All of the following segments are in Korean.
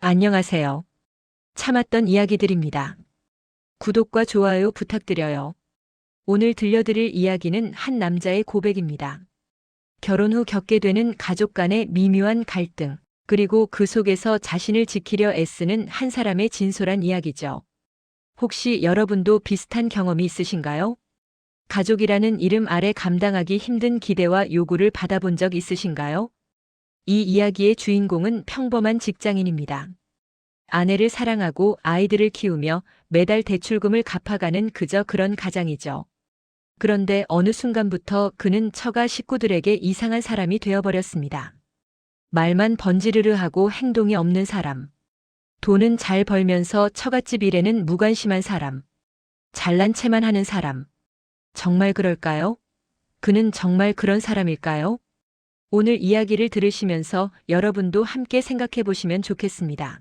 안녕하세요. 참았던 이야기들입니다. 구독과 좋아요 부탁드려요. 오늘 들려드릴 이야기는 한 남자의 고백입니다. 결혼 후 겪게 되는 가족 간의 미묘한 갈등, 그리고 그 속에서 자신을 지키려 애쓰는 한 사람의 진솔한 이야기죠. 혹시 여러분도 비슷한 경험이 있으신가요? 가족이라는 이름 아래 감당하기 힘든 기대와 요구를 받아본 적 있으신가요? 이 이야기의 주인공은 평범한 직장인입니다. 아내를 사랑하고 아이들을 키우며 매달 대출금을 갚아가는 그저 그런 가장이죠. 그런데 어느 순간부터 그는 처가 식구들에게 이상한 사람이 되어버렸습니다. 말만 번지르르하고 행동이 없는 사람. 돈은 잘 벌면서 처갓집 일에는 무관심한 사람. 잘난 체만 하는 사람. 정말 그럴까요? 그는 정말 그런 사람일까요? 오늘 이야기를 들으시면서 여러분도 함께 생각해 보시면 좋겠습니다.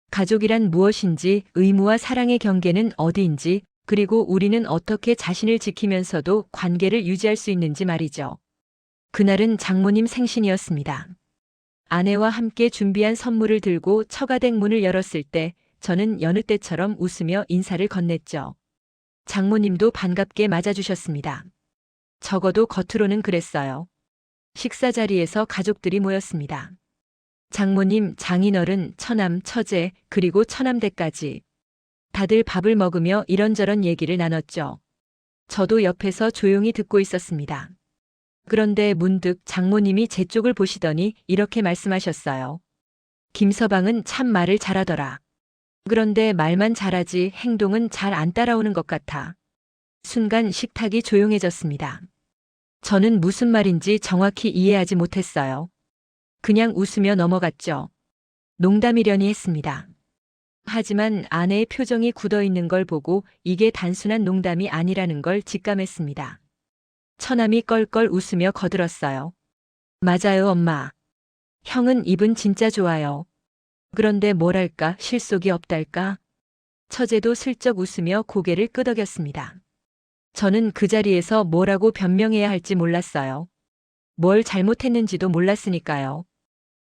가족이란 무엇인지, 의무와 사랑의 경계는 어디인지, 그리고 우리는 어떻게 자신을 지키면서도 관계를 유지할 수 있는지 말이죠. 그날은 장모님 생신이었습니다. 아내와 함께 준비한 선물을 들고 처가댁 문을 열었을 때 저는 여느 때처럼 웃으며 인사를 건넸죠. 장모님도 반갑게 맞아주셨습니다. 적어도 겉으로는 그랬어요. 식사 자리에서 가족들이 모였습니다. 장모님, 장인어른, 처남, 처제, 그리고 처남댁까지. 다들 밥을 먹으며 이런저런 얘기를 나눴죠. 저도 옆에서 조용히 듣고 있었습니다. 그런데 문득 장모님이 제 쪽을 보시더니 이렇게 말씀하셨어요. 김서방은 참 말을 잘하더라. 그런데 말만 잘하지 행동은 잘 안 따라오는 것 같아. 순간 식탁이 조용해졌습니다. 저는 무슨 말인지 정확히 이해하지 못했어요. 그냥 웃으며 넘어갔죠. 농담이려니 했습니다. 하지만 아내의 표정이 굳어 있는 걸 보고 이게 단순한 농담이 아니라는 걸 직감했습니다. 처남이 껄껄 웃으며 거들었어요. 맞아요, 엄마. 형은 입은 진짜 좋아요. 그런데 뭐랄까 실속이 없달까? 처제도 슬쩍 웃으며 고개를 끄덕였습니다. 저는 그 자리에서 뭐라고 변명해야 할지 몰랐어요. 뭘 잘못했는지도 몰랐으니까요.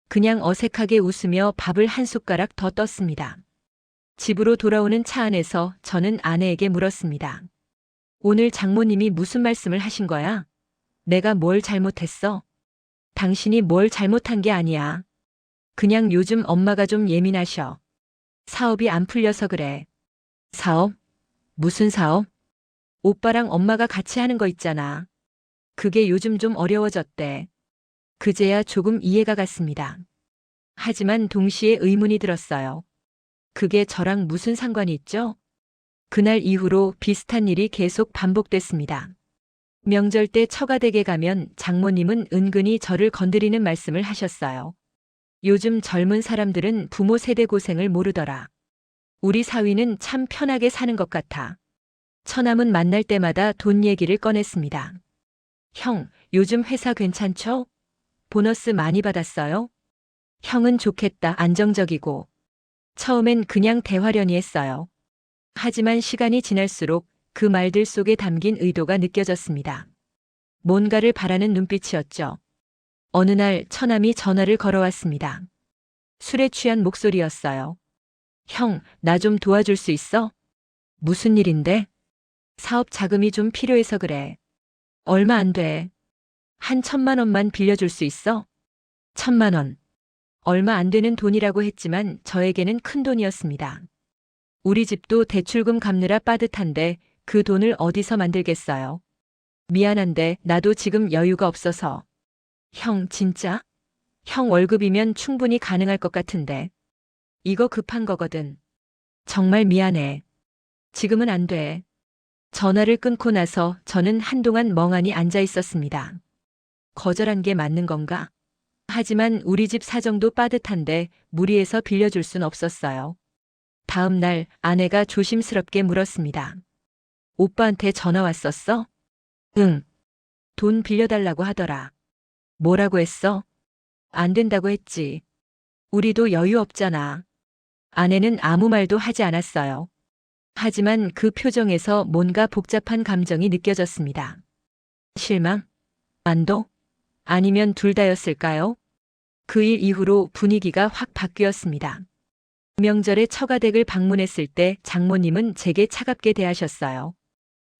그냥 어색하게 웃으며 밥을 한 숟가락 더 떴습니다. 집으로 돌아오는 차 안에서 저는 아내에게 물었습니다. 오늘 장모님이 무슨 말씀을 하신 거야? 내가 뭘 잘못했어? 당신이 뭘 잘못한 게 아니야. 그냥 요즘 엄마가 좀 예민하셔. 사업이 안 풀려서 그래. 사업? 무슨 사업? 오빠랑 엄마가 같이 하는 거 있잖아. 그게 요즘 좀 어려워졌대. 그제야 조금 이해가 갔습니다. 하지만 동시에 의문이 들었어요. 그게 저랑 무슨 상관이 있죠? 그날 이후로 비슷한 일이 계속 반복됐습니다. 명절 때 처가댁에 가면 장모님은 은근히 저를 건드리는 말씀을 하셨어요. 요즘 젊은 사람들은 부모 세대 고생을 모르더라. 우리 사위는 참 편하게 사는 것 같아. 처남은 만날 때마다 돈 얘기를 꺼냈습니다. 형, 요즘 회사 괜찮죠? 보너스 많이 받았어요? 형은 좋겠다, 안정적이고. 처음엔 그냥 대화려니 했어요. 하지만 시간이 지날수록 그 말들 속에 담긴 의도가 느껴졌습니다. 뭔가를 바라는 눈빛이었죠. 어느 날 처남이 전화를 걸어왔습니다. 술에 취한 목소리였어요. 형, 나 좀 도와줄 수 있어? 무슨 일인데? 사업 자금이 좀 필요해서 그래. 얼마 안 돼. 한 1,000만 원만 빌려줄 수 있어? 1,000만 원. 얼마 안 되는 돈이라고 했지만 저에게는 큰 돈이었습니다. 우리 집도 대출금 갚느라 빠듯한데 그 돈을 어디서 만들겠어요? 미안한데 나도 지금 여유가 없어서. 형, 진짜? 형 월급이면 충분히 가능할 것 같은데. 이거 급한 거거든. 정말 미안해. 지금은 안 돼. 전화를 끊고 나서 저는 한동안 멍하니 앉아 있었습니다. 거절한 게 맞는 건가? 하지만 우리 집 사정도 빠듯한데 무리해서 빌려줄 순 없었어요. 다음 날 아내가 조심스럽게 물었습니다. 오빠한테 전화 왔었어? 응. 돈 빌려달라고 하더라. 뭐라고 했어? 안 된다고 했지. 우리도 여유 없잖아. 아내는 아무 말도 하지 않았어요. 하지만 그 표정에서 뭔가 복잡한 감정이 느껴졌습니다. 실망? 안도? 아니면 둘 다였을까요? 그 일 이후로 분위기가 확 바뀌었습니다. 명절에 처가댁을 방문했을 때 장모님은 제게 차갑게 대하셨어요.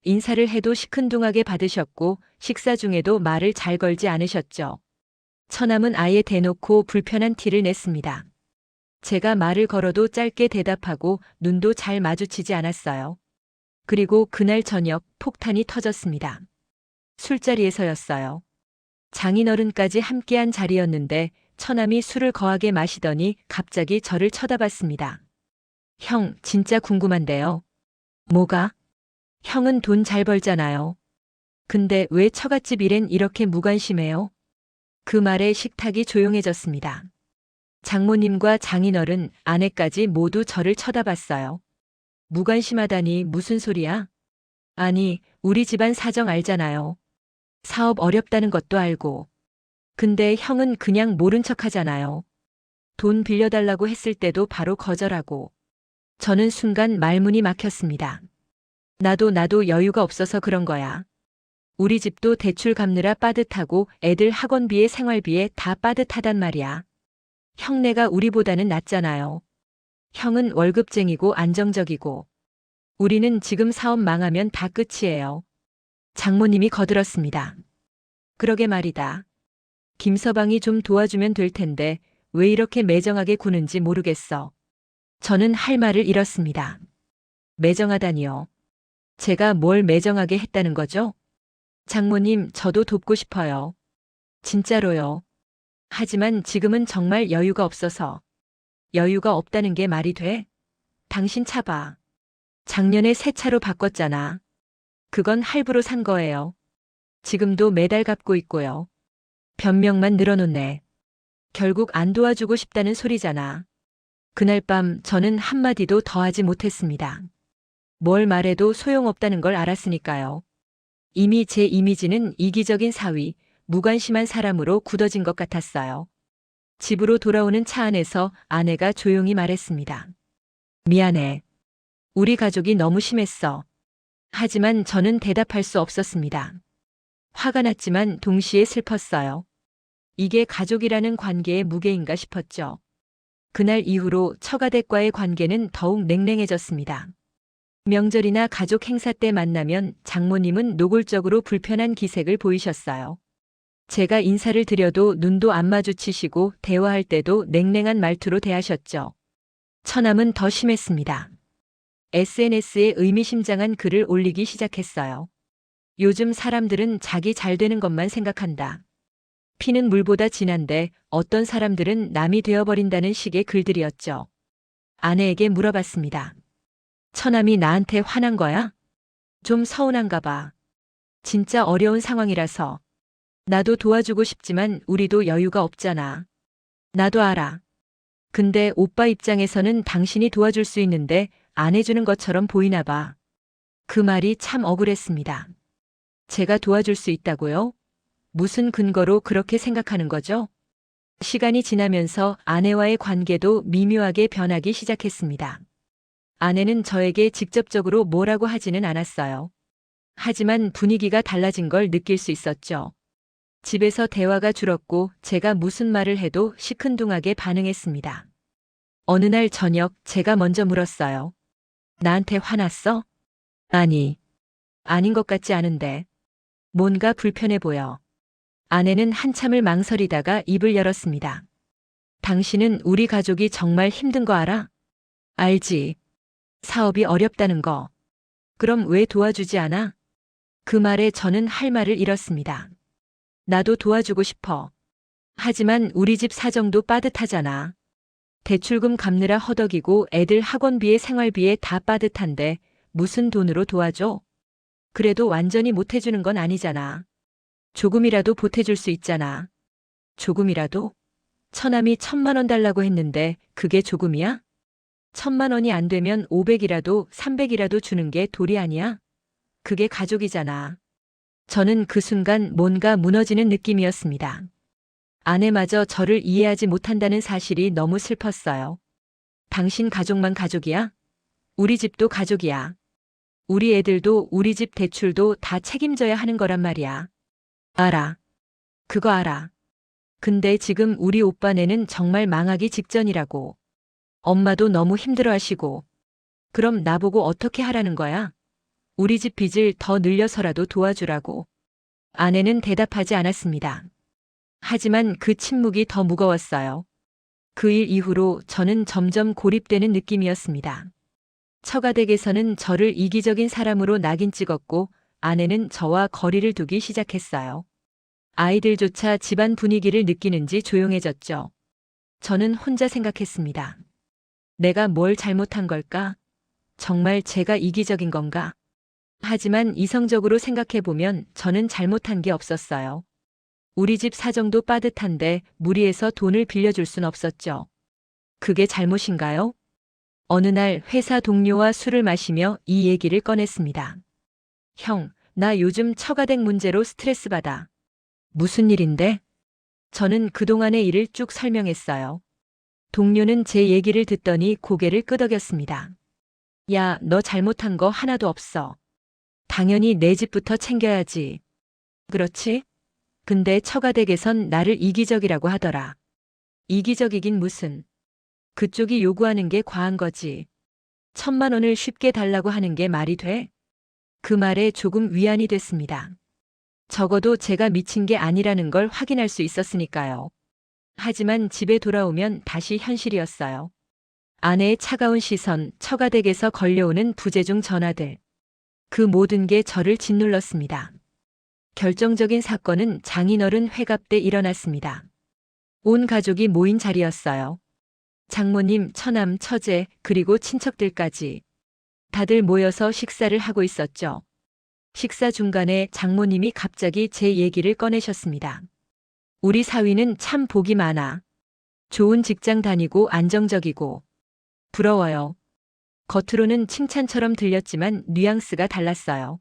인사를 해도 시큰둥하게 받으셨고 식사 중에도 말을 잘 걸지 않으셨죠. 처남은 아예 대놓고 불편한 티를 냈습니다. 제가 말을 걸어도 짧게 대답하고 눈도 잘 마주치지 않았어요. 그리고 그날 저녁 폭탄이 터졌습니다. 술자리에서였어요. 장인어른까지 함께한 자리였는데 처남이 술을 거하게 마시더니 갑자기 저를 쳐다봤습니다. 형, 진짜 궁금한데요. 뭐가? 형은 돈 잘 벌잖아요. 근데 왜 처갓집 일엔 이렇게 무관심해요? 그 말에 식탁이 조용해졌습니다. 장모님과 장인어른, 아내까지 모두 저를 쳐다봤어요. 무관심하다니 무슨 소리야? 아니, 우리 집안 사정 알잖아요. 사업 어렵다는 것도 알고. 근데 형은 그냥 모른 척 하잖아요. 돈 빌려달라고 했을 때도 바로 거절하고. 저는 순간 말문이 막혔습니다. 나도 여유가 없어서 그런 거야. 우리 집도 대출 갚느라 빠듯하고 애들 학원비에 생활비에 다 빠듯하단 말이야. 형네가 우리보다는 낫잖아요. 형은 월급쟁이고 안정적이고. 우리는 지금 사업 망하면 다 끝이에요. 장모님이 거들었습니다. 그러게 말이다. 김서방이 좀 도와주면 될 텐데 왜 이렇게 매정하게 구는지 모르겠어. 저는 할 말을 잃었습니다. 매정하다니요. 제가 뭘 매정하게 했다는 거죠? 장모님, 저도 돕고 싶어요. 진짜로요. 하지만 지금은 정말 여유가 없어서. 여유가 없다는 게 말이 돼? 당신 차 봐. 작년에 새 차로 바꿨잖아. 그건 할부로 산 거예요. 지금도 매달 갚고 있고요. 변명만 늘어놓네. 결국 안 도와주고 싶다는 소리잖아. 그날 밤 저는 한마디도 더 하지 못했습니다. 뭘 말해도 소용없다는 걸 알았으니까요. 이미 제 이미지는 이기적인 사위, 무관심한 사람으로 굳어진 것 같았어요. 집으로 돌아오는 차 안에서 아내가 조용히 말했습니다. 미안해. 우리 가족이 너무 심했어. 하지만 저는 대답할 수 없었습니다. 화가 났지만 동시에 슬펐어요. 이게 가족이라는 관계의 무게인가 싶었죠. 그날 이후로 처가댁과의 관계는 더욱 냉랭해졌습니다. 명절이나 가족 행사 때 만나면 장모님은 노골적으로 불편한 기색을 보이셨어요. 제가 인사를 드려도 눈도 안 마주치시고 대화할 때도 냉랭한 말투로 대하셨죠. 처남은 더 심했습니다. SNS에 의미심장한 글을 올리기 시작했어요. 요즘 사람들은 자기 잘 되는 것만 생각한다. 피는 물보다 진한데 어떤 사람들은 남이 되어버린다는 식의 글들이었죠. 아내에게 물어봤습니다. 처남이 나한테 화난 거야? 좀 서운한가 봐. 진짜 어려운 상황이라서. 나도 도와주고 싶지만 우리도 여유가 없잖아. 나도 알아. 근데 오빠 입장에서는 당신이 도와줄 수 있는데 안 해주는 것처럼 보이나 봐. 그 말이 참 억울했습니다. 제가 도와줄 수 있다고요? 무슨 근거로 그렇게 생각하는 거죠? 시간이 지나면서 아내와의 관계도 미묘하게 변하기 시작했습니다. 아내는 저에게 직접적으로 뭐라고 하지는 않았어요. 하지만 분위기가 달라진 걸 느낄 수 있었죠. 집에서 대화가 줄었고 제가 무슨 말을 해도 시큰둥하게 반응했습니다. 어느 날 저녁 제가 먼저 물었어요. 나한테 화났어? 아니, 아닌 것 같지 않은데. 뭔가 불편해 보여. 아내는 한참을 망설이다가 입을 열었습니다. 당신은 우리 가족이 정말 힘든 거 알아? 알지. 사업이 어렵다는 거. 그럼 왜 도와주지 않아? 그 말에 저는 할 말을 잃었습니다. 나도 도와주고 싶어. 하지만 우리 집 사정도 빠듯하잖아. 대출금 갚느라 허덕이고 애들 학원비에 생활비에 다 빠듯한데 무슨 돈으로 도와줘? 그래도 완전히 못 해주는 건 아니잖아. 조금이라도 보태줄 수 있잖아. 조금이라도? 처남이 1,000만 원 달라고 했는데 그게 조금이야? 1,000만 원이 안 되면 500이라도 300이라도 주는 게 도리 아니야? 그게 가족이잖아. 저는 그 순간 뭔가 무너지는 느낌이었습니다. 아내마저 저를 이해하지 못한다는 사실이 너무 슬펐어요. 당신 가족만 가족이야? 우리 집도 가족이야. 우리 애들도 우리 집 대출도 다 책임져야 하는 거란 말이야. 알아. 그거 알아. 근데 지금 우리 오빠네는 정말 망하기 직전이라고. 엄마도 너무 힘들어 하시고. 그럼 나보고 어떻게 하라는 거야? 우리 집 빚을 더 늘려서라도 도와주라고. 아내는 대답하지 않았습니다. 하지만 그 침묵이 더 무거웠어요. 그 일 이후로 저는 점점 고립되는 느낌이었습니다. 처가댁에서는 저를 이기적인 사람으로 낙인 찍었고 아내는 저와 거리를 두기 시작했어요. 아이들조차 집안 분위기를 느끼는지 조용해졌죠. 저는 혼자 생각했습니다. 내가 뭘 잘못한 걸까? 정말 제가 이기적인 건가? 하지만 이성적으로 생각해보면 저는 잘못한 게 없었어요. 우리 집 사정도 빠듯한데 무리해서 돈을 빌려줄 순 없었죠. 그게 잘못인가요? 어느 날 회사 동료와 술을 마시며 이 얘기를 꺼냈습니다. 형, 나 요즘 처가댁 문제로 스트레스 받아. 무슨 일인데? 저는 그동안의 일을 쭉 설명했어요. 동료는 제 얘기를 듣더니 고개를 끄덕였습니다. 야, 너 잘못한 거 하나도 없어. 당연히 내 집부터 챙겨야지. 그렇지? 근데 처가댁에선 나를 이기적이라고 하더라. 이기적이긴 무슨. 그쪽이 요구하는 게 과한 거지. 1,000만 원을 쉽게 달라고 하는 게 말이 돼? 그 말에 조금 위안이 됐습니다. 적어도 제가 미친 게 아니라는 걸 확인할 수 있었으니까요. 하지만 집에 돌아오면 다시 현실이었어요. 아내의 차가운 시선, 처가댁에서 걸려오는 부재중 전화들. 그 모든 게 저를 짓눌렀습니다. 결정적인 사건은 장인어른 회갑 때 일어났습니다. 온 가족이 모인 자리였어요. 장모님, 처남, 처제, 그리고 친척들까지. 다들 모여서 식사를 하고 있었죠. 식사 중간에 장모님이 갑자기 제 얘기를 꺼내셨습니다. 우리 사위는 참 복이 많아. 좋은 직장 다니고 안정적이고. 부러워요. 겉으로는 칭찬처럼 들렸지만 뉘앙스가 달랐어요.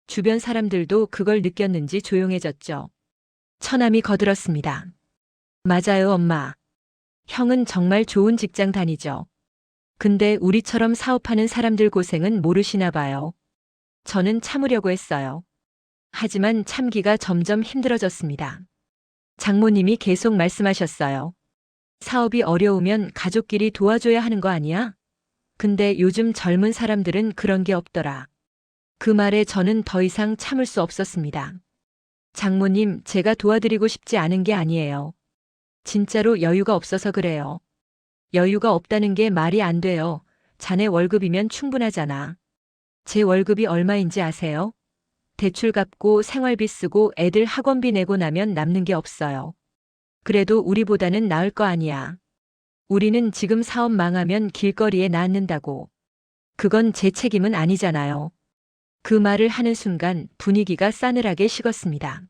주변 사람들도 그걸 느꼈는지 조용해졌죠. 처남이 거들었습니다. 맞아요, 엄마. 형은 정말 좋은 직장 다니죠. 근데 우리처럼 사업하는 사람들 고생은 모르시나 봐요. 저는 참으려고 했어요. 하지만 참기가 점점 힘들어졌습니다. 장모님이 계속 말씀하셨어요. 사업이 어려우면 가족끼리 도와줘야 하는 거 아니야? 근데 요즘 젊은 사람들은 그런 게 없더라. 그 말에 저는 더 이상 참을 수 없었습니다. 장모님, 제가 도와드리고 싶지 않은 게 아니에요. 진짜로 여유가 없어서 그래요. 여유가 없다는 게 말이 안 돼요. 자네 월급이면 충분하잖아. 제 월급이 얼마인지 아세요? 대출 갚고 생활비 쓰고 애들 학원비 내고 나면 남는 게 없어요. 그래도 우리보다는 나을 거 아니야. 우리는 지금 사업 망하면 길거리에 낳는다고. 그건 제 책임은 아니잖아요. 그 말을 하는 순간 분위기가 싸늘하게 식었습니다.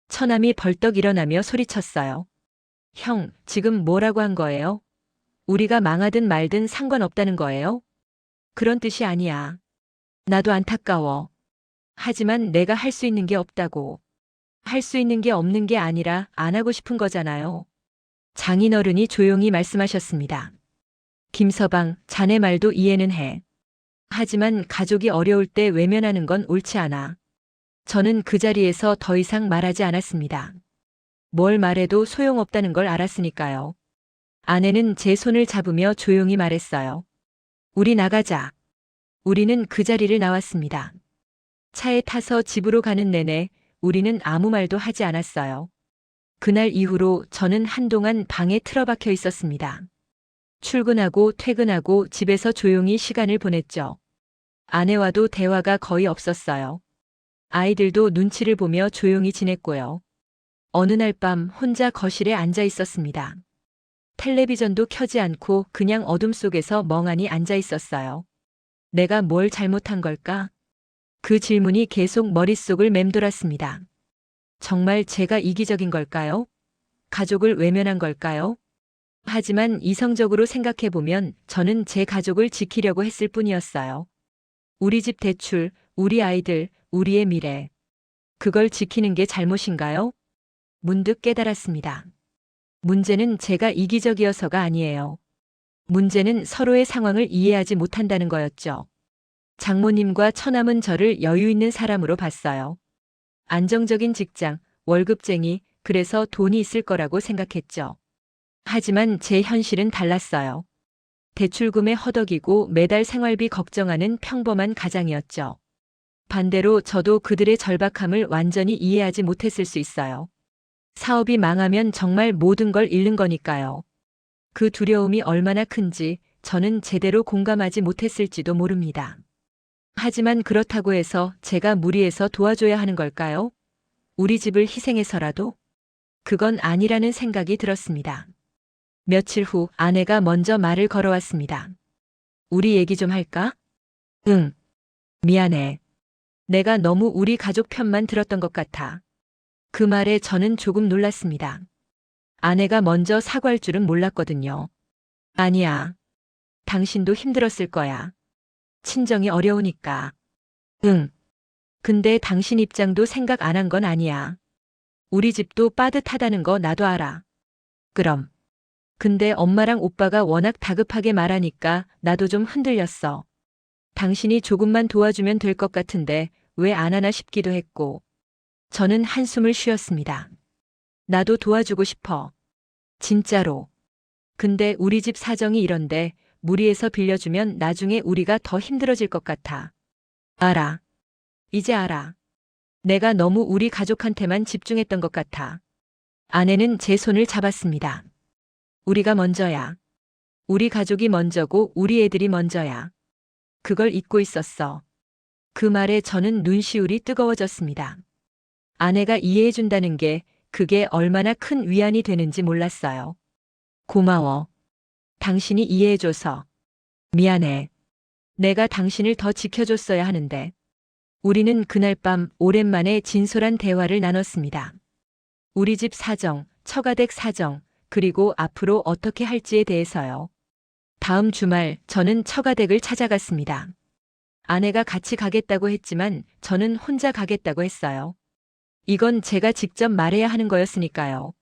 처남이 벌떡 일어나며 소리쳤어요. 형, 지금 뭐라고 한 거예요? 우리가 망하든 말든 상관없다는 거예요? 그런 뜻이 아니야. 나도 안타까워. 하지만 내가 할 수 있는 게 없다고. 할 수 있는 게 없는 게 아니라 안 하고 싶은 거잖아요. 장인어른이 조용히 말씀하셨습니다. 김서방, 자네 말도 이해는 해. 하지만 가족이 어려울 때 외면하는 건 옳지 않아. 저는 그 자리에서 더 이상 말하지 않았습니다. 뭘 말해도 소용없다는 걸 알았으니까요. 아내는 제 손을 잡으며 조용히 말했어요. 우리 나가자. 우리는 그 자리를 나왔습니다. 차에 타서 집으로 가는 내내 우리는 아무 말도 하지 않았어요. 그날 이후로 저는 한동안 방에 틀어박혀 있었습니다. 출근하고 퇴근하고 집에서 조용히 시간을 보냈죠. 아내와도 대화가 거의 없었어요. 아이들도 눈치를 보며 조용히 지냈고요. 어느 날 밤 혼자 거실에 앉아 있었습니다. 텔레비전도 켜지 않고 그냥 어둠 속에서 멍하니 앉아 있었어요. 내가 뭘 잘못한 걸까? 그 질문이 계속 머릿속을 맴돌았습니다. 정말 제가 이기적인 걸까요? 가족을 외면한 걸까요? 하지만 이성적으로 생각해보면 저는 제 가족을 지키려고 했을 뿐이었어요. 우리 집 대출, 우리 아이들, 우리의 미래. 그걸 지키는 게 잘못인가요? 문득 깨달았습니다. 문제는 제가 이기적이어서가 아니에요. 문제는 서로의 상황을 이해하지 못한다는 거였죠. 장모님과 처남은 저를 여유 있는 사람으로 봤어요. 안정적인 직장, 월급쟁이, 그래서 돈이 있을 거라고 생각했죠. 하지만 제 현실은 달랐어요. 대출금에 허덕이고 매달 생활비 걱정하는 평범한 가장이었죠. 반대로 저도 그들의 절박함을 완전히 이해하지 못했을 수 있어요. 사업이 망하면 정말 모든 걸 잃는 거니까요. 그 두려움이 얼마나 큰지 저는 제대로 공감하지 못했을지도 모릅니다. 하지만 그렇다고 해서 제가 무리해서 도와줘야 하는 걸까요? 우리 집을 희생해서라도? 그건 아니라는 생각이 들었습니다. 며칠 후 아내가 먼저 말을 걸어왔습니다. 우리 얘기 좀 할까? 응. 미안해. 내가 너무 우리 가족 편만 들었던 것 같아. 그 말에 저는 조금 놀랐습니다. 아내가 먼저 사과할 줄은 몰랐거든요. 아니야. 당신도 힘들었을 거야. 친정이 어려우니까. 응. 근데 당신 입장도 생각 안 한 건 아니야. 우리 집도 빠듯하다는 거 나도 알아. 그럼. 근데 엄마랑 오빠가 워낙 다급하게 말하니까 나도 좀 흔들렸어. 당신이 조금만 도와주면 될 것 같은데 왜 안 하나 싶기도 했고. 저는 한숨을 쉬었습니다. 나도 도와주고 싶어. 진짜로. 근데 우리 집 사정이 이런데 무리해서 빌려주면 나중에 우리가 더 힘들어질 것 같아. 알아. 이제 알아. 내가 너무 우리 가족한테만 집중했던 것 같아. 아내는 제 손을 잡았습니다. 우리가 먼저야. 우리 가족이 먼저고 우리 애들이 먼저야. 그걸 잊고 있었어. 그 말에 저는 눈시울이 뜨거워졌습니다. 아내가 이해해준다는 게 그게 얼마나 큰 위안이 되는지 몰랐어요. 고마워. 당신이 이해해줘서. 미안해. 내가 당신을 더 지켜줬어야 하는데. 우리는 그날 밤 오랜만에 진솔한 대화를 나눴습니다. 우리 집 사정, 처가댁 사정, 그리고 앞으로 어떻게 할지에 대해서요. 다음 주말 저는 처가댁을 찾아갔습니다. 아내가 같이 가겠다고 했지만 저는 혼자 가겠다고 했어요. 이건 제가 직접 말해야 하는 거였으니까요.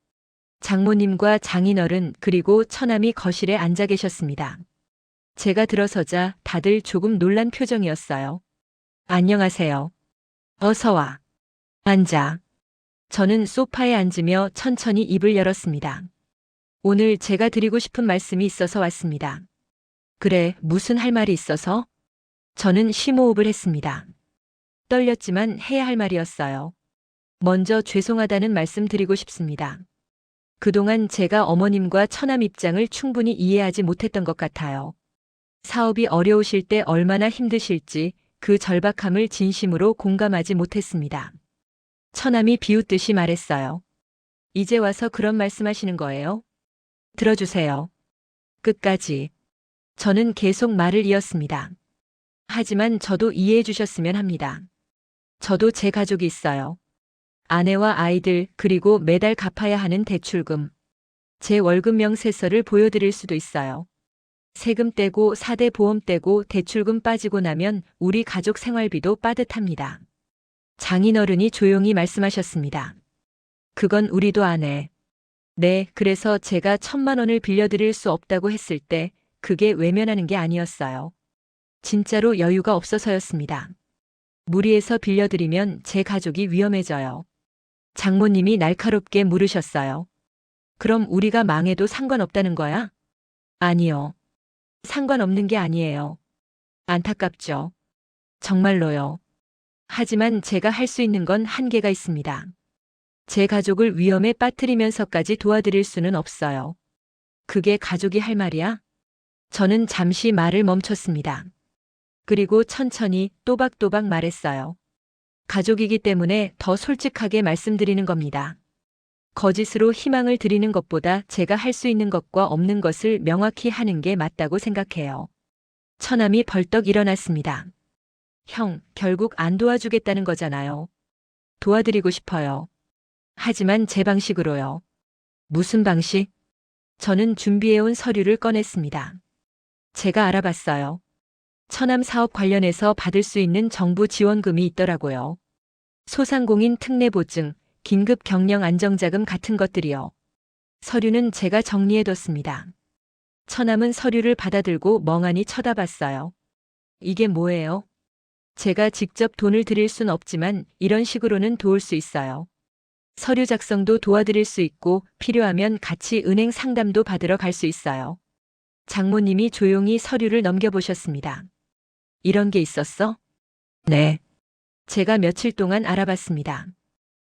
장모님과 장인어른 그리고 처남이 거실에 앉아 계셨습니다. 제가 들어서자 다들 조금 놀란 표정이었어요. 안녕하세요. 어서 와. 앉아. 저는 소파에 앉으며 천천히 입을 열었습니다. 오늘 제가 드리고 싶은 말씀이 있어서 왔습니다. 그래, 무슨 할 말이 있어서? 저는 심호흡을 했습니다. 떨렸지만 해야 할 말이었어요. 먼저 죄송하다는 말씀 드리고 싶습니다. 그동안 제가 어머님과 처남 입장을 충분히 이해하지 못했던 것 같아요. 사업이 어려우실 때 얼마나 힘드실지 그 절박함을 진심으로 공감하지 못했습니다. 처남이 비웃듯이 말했어요. 이제 와서 그런 말씀하시는 거예요? 들어주세요. 끝까지. 저는 계속 말을 이었습니다. 하지만 저도 이해해 주셨으면 합니다. 저도 제 가족이 있어요. 아내와 아이들 그리고 매달 갚아야 하는 대출금. 제 월급 명세서를 보여드릴 수도 있어요. 세금 떼고 4대 보험 떼고 대출금 빠지고 나면 우리 가족 생활비도 빠듯합니다. 장인어른이 조용히 말씀하셨습니다. 그건 우리도 안 해. 네, 그래서 제가 1,000만 원을 빌려드릴 수 없다고 했을 때 그게 외면하는 게 아니었어요. 진짜로 여유가 없어서였습니다. 무리해서 빌려드리면 제 가족이 위험해져요. 장모님이 날카롭게 물으셨어요. 그럼 우리가 망해도 상관없다는 거야? 아니요. 상관없는 게 아니에요. 안타깝죠. 정말로요. 하지만 제가 할 수 있는 건 한계가 있습니다. 제 가족을 위험에 빠뜨리면서까지 도와드릴 수는 없어요. 그게 가족이 할 말이야? 저는 잠시 말을 멈췄습니다. 그리고 천천히 또박또박 말했어요. 가족이기 때문에 더 솔직하게 말씀드리는 겁니다. 거짓으로 희망을 드리는 것보다 제가 할 수 있는 것과 없는 것을 명확히 하는 게 맞다고 생각해요. 처남이 벌떡 일어났습니다. 형, 결국 안 도와주겠다는 거잖아요. 도와드리고 싶어요. 하지만 제 방식으로요. 무슨 방식? 저는 준비해온 서류를 꺼냈습니다. 제가 알아봤어요. 처남 사업 관련해서 받을 수 있는 정부 지원금이 있더라고요. 소상공인 특례보증, 긴급 경영 안정자금 같은 것들이요. 서류는 제가 정리해뒀습니다. 처남은 서류를 받아들고 멍하니 쳐다봤어요. 이게 뭐예요? 제가 직접 돈을 드릴 순 없지만 이런 식으로는 도울 수 있어요. 서류 작성도 도와드릴 수 있고 필요하면 같이 은행 상담도 받으러 갈 수 있어요. 장모님이 조용히 서류를 넘겨보셨습니다. 이런 게 있었어? 네. 제가 며칠 동안 알아봤습니다.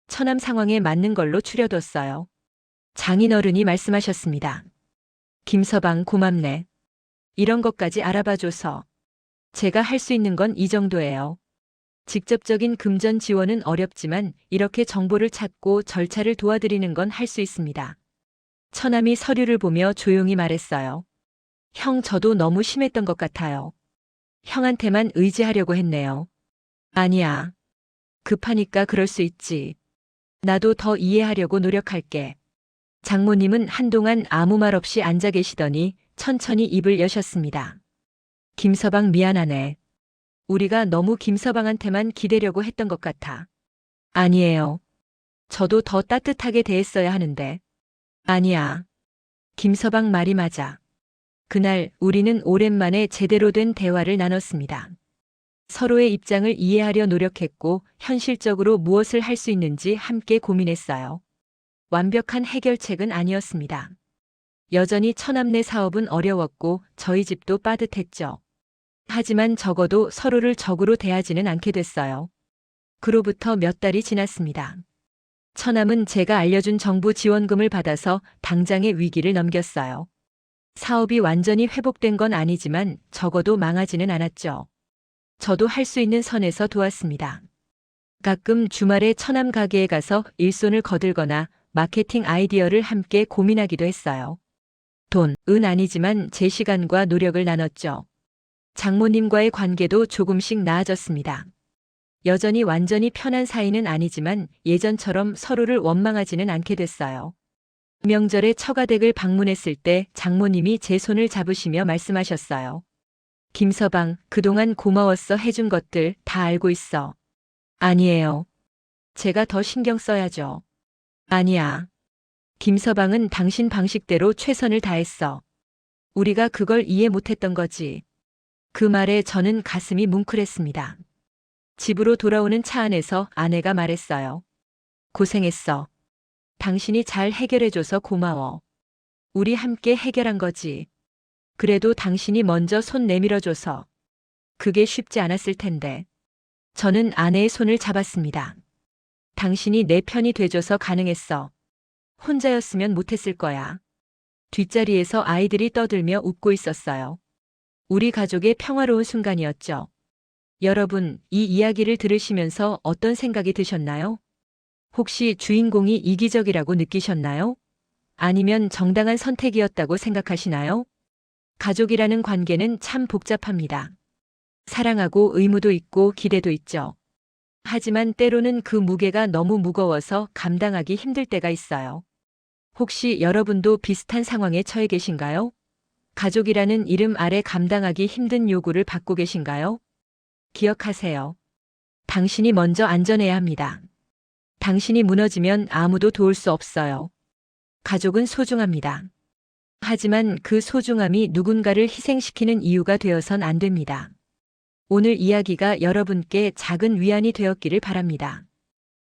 처남 상황에 맞는 걸로 추려뒀어요. 장인어른이 말씀하셨습니다. 김서방 고맙네. 이런 것까지 알아봐줘서. 제가 할 수 있는 건 이 정도예요. 직접적인 금전 지원은 어렵지만 이렇게 정보를 찾고 절차를 도와드리는 건 할 수 있습니다. 처남이 서류를 보며 조용히 말했어요. 형, 저도 너무 심했던 것 같아요. 형한테만 의지하려고 했네요. 아니야. 급하니까 그럴 수 있지. 나도 더 이해하려고 노력할게. 장모님은 한동안 아무 말 없이 앉아 계시더니 천천히 입을 여셨습니다. 김서방 미안하네. 우리가 너무 김서방한테만 기대려고 했던 것 같아. 아니에요. 저도 더 따뜻하게 대했어야 하는데. 아니야. 김서방 말이 맞아. 그날 우리는 오랜만에 제대로 된 대화를 나눴습니다. 서로의 입장을 이해하려 노력했고 현실적으로 무엇을 할 수 있는지 함께 고민했어요. 완벽한 해결책은 아니었습니다. 여전히 처남네 사업은 어려웠고 저희 집도 빠듯했죠. 하지만 적어도 서로를 적으로 대하지는 않게 됐어요. 그로부터 몇 달이 지났습니다. 처남은 제가 알려준 정부 지원금을 받아서 당장의 위기를 넘겼어요. 사업이 완전히 회복된 건 아니지만 적어도 망하지는 않았죠. 저도 할 수 있는 선에서 도왔습니다. 가끔 주말에 처남 가게에 가서 일손을 거들거나 마케팅 아이디어를 함께 고민하기도 했어요. 돈은 아니지만 제 시간과 노력을 나눴죠. 장모님과의 관계도 조금씩 나아졌습니다. 여전히 완전히 편한 사이는 아니지만 예전처럼 서로를 원망하지는 않게 됐어요. 명절에 처가댁을 방문했을 때 장모님이 제 손을 잡으시며 말씀하셨어요. 김서방, 그동안 고마웠어 해준 것들 다 알고 있어. 아니에요. 제가 더 신경 써야죠. 아니야. 김서방은 당신 방식대로 최선을 다했어. 우리가 그걸 이해 못했던 거지. 그 말에 저는 가슴이 뭉클했습니다. 집으로 돌아오는 차 안에서 아내가 말했어요. 고생했어. 당신이 잘 해결해줘서 고마워. 우리 함께 해결한 거지. 그래도 당신이 먼저 손 내밀어줘서. 그게 쉽지 않았을 텐데. 저는 아내의 손을 잡았습니다. 당신이 내 편이 돼줘서 가능했어. 혼자였으면 못했을 거야. 뒷자리에서 아이들이 떠들며 웃고 있었어요. 우리 가족의 평화로운 순간이었죠. 여러분, 이 이야기를 들으시면서 어떤 생각이 드셨나요? 혹시 주인공이 이기적이라고 느끼셨나요? 아니면 정당한 선택이었다고 생각하시나요? 가족이라는 관계는 참 복잡합니다. 사랑하고 의무도 있고 기대도 있죠. 하지만 때로는 그 무게가 너무 무거워서 감당하기 힘들 때가 있어요. 혹시 여러분도 비슷한 상황에 처해 계신가요? 가족이라는 이름 아래 감당하기 힘든 요구를 받고 계신가요? 기억하세요. 당신이 먼저 안전해야 합니다. 당신이 무너지면 아무도 도울 수 없어요. 가족은 소중합니다. 하지만 그 소중함이 누군가를 희생시키는 이유가 되어선 안 됩니다. 오늘 이야기가 여러분께 작은 위안이 되었기를 바랍니다.